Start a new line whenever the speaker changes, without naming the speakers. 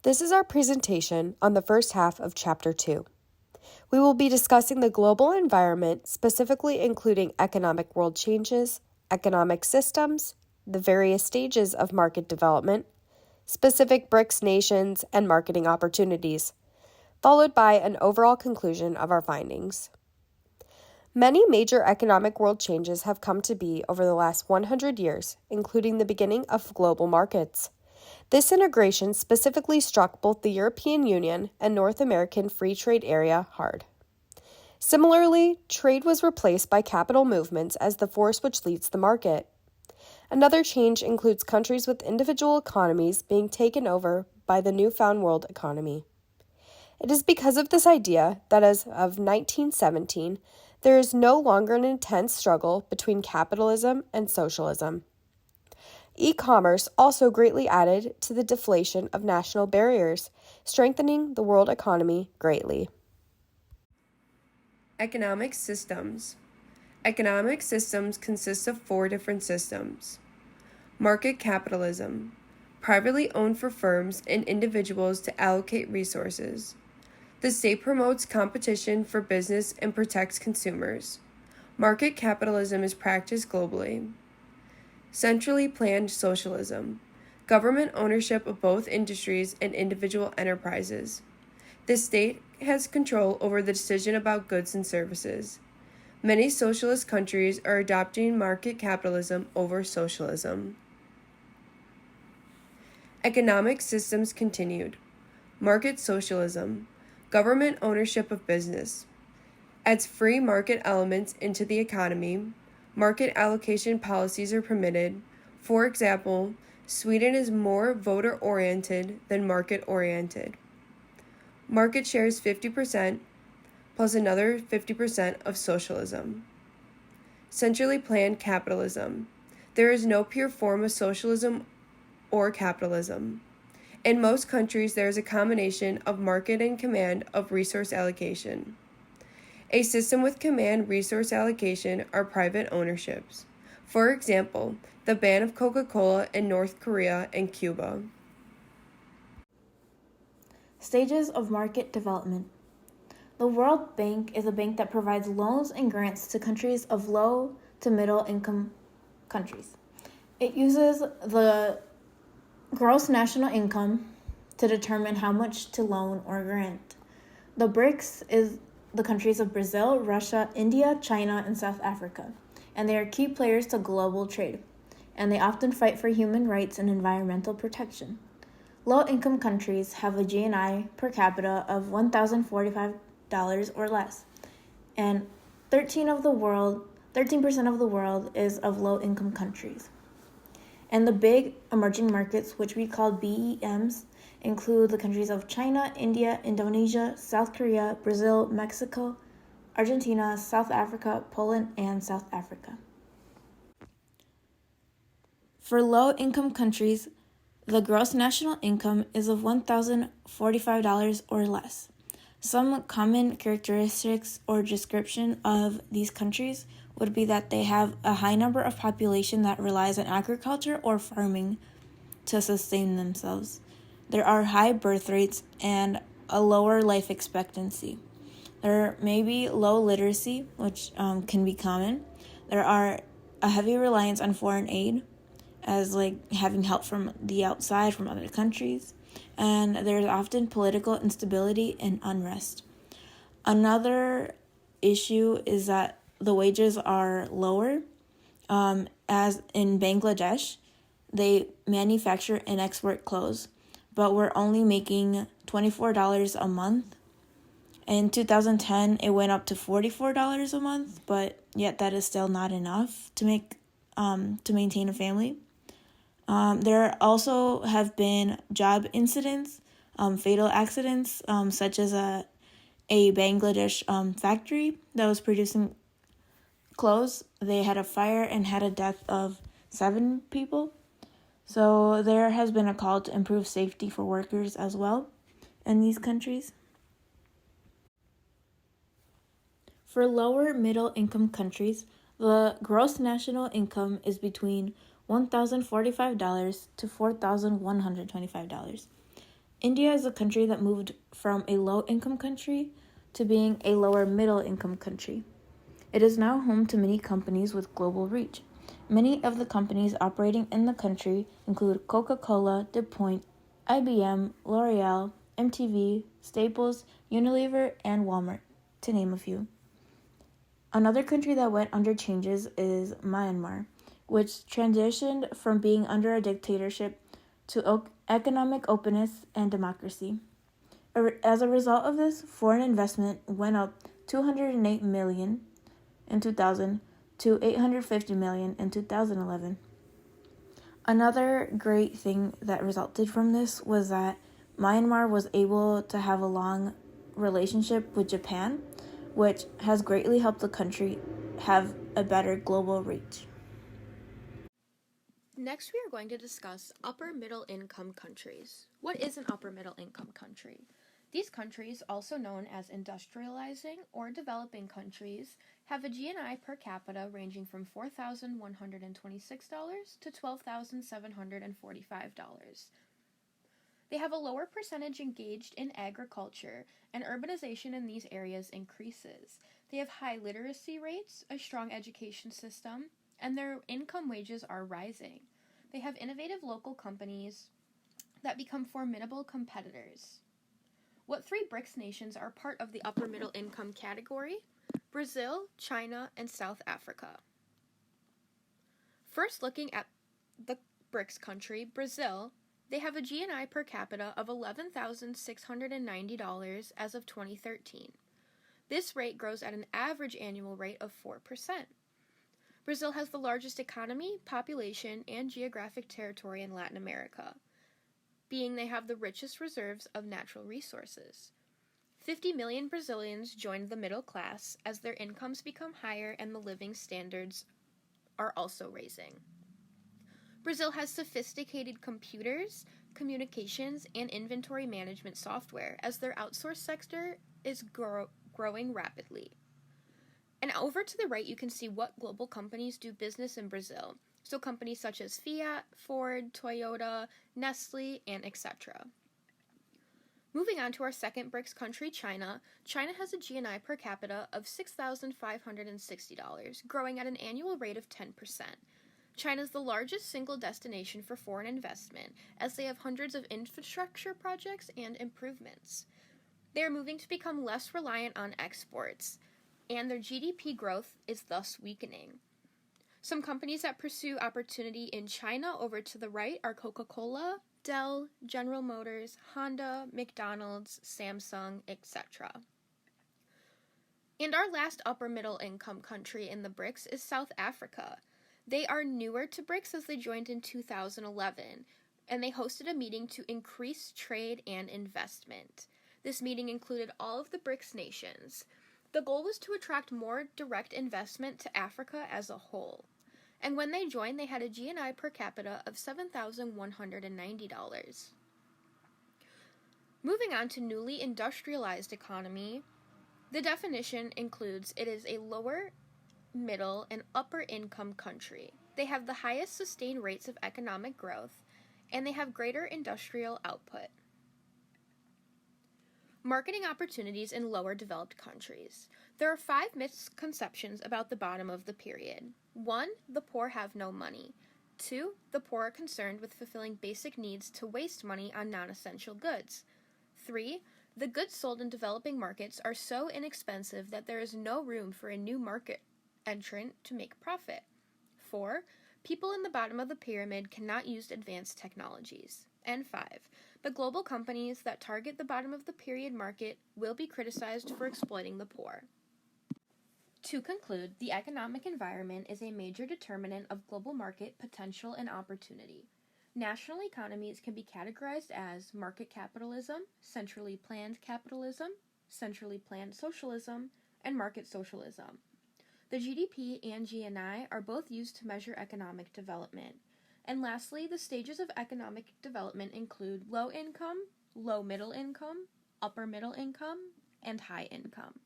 This is our presentation on the first half of Chapter 2. We will be discussing the global environment, specifically including economic world changes, economic systems, the various stages of market development, specific BRICS nations, and marketing opportunities, followed by an overall conclusion of our findings. Many major economic world changes have come to be over the last 100 years, including the beginning of global markets. This integration specifically struck both the European Union and North American Free Trade Area hard. Similarly, trade was replaced by capital movements as the force which leads the market. Another change includes countries with individual economies being taken over by the newfound world economy. It is because of this idea that as of 1917, there is no longer an intense struggle between capitalism and socialism. E-commerce also greatly added to the deflation of national barriers, strengthening the world economy greatly. Economic systems. Economic systems consist of 4 different systems. Market capitalism, privately owned for firms and individuals to allocate resources. The state promotes competition for business and protects consumers. Market capitalism is practiced globally. Centrally planned socialism, government ownership of both industries and individual enterprises. The state has control over the decision about goods and services. Many socialist countries are adopting market capitalism over socialism. Economic systems continued. Market socialism, government ownership of business. Adds free market elements into the economy. Market allocation policies are permitted. For example, Sweden is more voter-oriented than market-oriented. Market shares 50% plus another 50% of socialism. Centrally planned capitalism. There is no pure form of socialism or capitalism. In most countries, there is a combination of market and command of resource allocation. A system with command resource allocation are private ownerships. For example, the ban of Coca-Cola in North Korea and Cuba.
Stages of market development. The World Bank is a bank that provides loans and grants to countries of low to middle income countries. It uses the gross national income to determine how much to loan or grant. The BRICS is the countries of Brazil, Russia, India, China, and South Africa, and they are key players to global trade, and they often fight for human rights and environmental protection. Low-income countries have a GNI per capita of $1,045 or less, and 13% of the world is of low-income countries. And the big emerging markets, which we call BEMs, include the countries of China, India, Indonesia, South Korea, Brazil, Mexico, Argentina, South Africa, Poland, and South Africa. For low-income countries, the gross national income is of $1,045 or less. Some common characteristics or description of these countries would be that they have a high number of population that relies on agriculture or farming to sustain themselves. There are high birth rates and a lower life expectancy. There may be low literacy, which can be common. There are a heavy reliance on foreign aid, as like having help from the outside, from other countries. And there's often political instability and unrest. Another issue is that the wages are lower. As in Bangladesh, they manufacture and export clothes, but we're only making $24 a month. In 2010, it went up to $44 a month, but yet that is still not enough to maintain a family. There also have been job incidents, fatal accidents, such as a Bangladesh factory that was producing clothes. They had a fire and had a death of 7 people. So there has been a call to improve safety for workers as well in these countries. For lower middle income countries, the gross national income is between $1,045 to $4,125. India is a country that moved from a low-income country to being a lower middle-income country. It is now home to many companies with global reach. Many of the companies operating in the country include Coca-Cola, DuPont, IBM, L'Oreal, MTV, Staples, Unilever, and Walmart, to name a few. Another country that went under changes is Myanmar, which transitioned from being under a dictatorship to economic openness and democracy. As a result of this, foreign investment went up 208 million in 2000 to 850 million in 2011. Another great thing that resulted from this was that Myanmar was able to have a long relationship with Japan, which has greatly helped the country have a better global reach.
Next, we are going to discuss upper middle income countries. What is an upper middle income country? These countries, also known as industrializing or developing countries, have a GNI per capita ranging from $4,126 to $12,745. They have a lower percentage engaged in agriculture, and urbanization in these areas increases. They have high literacy rates, a strong education system, and their income wages are rising. They have innovative local companies that become formidable competitors. What three BRICS nations are part of the upper middle income category? Brazil, China, and South Africa. First, looking at the BRICS country, Brazil, they have a GNI per capita of $11,690 as of 2013. This rate grows at an average annual rate of 4%. Brazil has the largest economy, population, and geographic territory in Latin America, being they have the richest reserves of natural resources. 50 million Brazilians joined the middle class as their incomes become higher and the living standards are also raising. Brazil has sophisticated computers, communications, and inventory management software as their outsourced sector is growing rapidly. And over to the right, you can see what global companies do business in Brazil. So companies such as Fiat, Ford, Toyota, Nestle, and etc. Moving on to our second BRICS country, China. China has a GNI per capita of $6,560, growing at an annual rate of 10%. China is the largest single destination for foreign investment, as they have hundreds of infrastructure projects and improvements. They are moving to become less reliant on exports, and their GDP growth is thus weakening. Some companies that pursue opportunity in China over to the right are Coca-Cola, Dell, General Motors, Honda, McDonald's, Samsung, etc. And our last upper middle income country in the BRICS is South Africa. They are newer to BRICS as they joined in 2011, and they hosted a meeting to increase trade and investment. This meeting included all of the BRICS nations. The goal was to attract more direct investment to Africa as a whole. And when they joined, they had a GNI per capita of $7,190. Moving on to newly industrialized economy, the definition includes it is a lower, middle, and upper income country. They have the highest sustained rates of economic growth, and they have greater industrial output. Marketing opportunities in lower developed countries. There are 5 misconceptions about the bottom of the period. 1. The poor have no money. 2. The poor are concerned with fulfilling basic needs to waste money on non-essential goods. 3. The goods sold in developing markets are so inexpensive that there is no room for a new market entrant to make profit. 4. People in the bottom of the pyramid cannot use advanced technologies. And 5. The global companies that target the bottom of the period market will be criticized for exploiting the poor. To conclude, the economic environment is a major determinant of global market potential and opportunity. National economies can be categorized as market capitalism, centrally planned capitalism, centrally planned socialism, and market socialism. The GDP and GNI are both used to measure economic development. And lastly, the stages of economic development include low income, low middle income, upper middle income, and high income.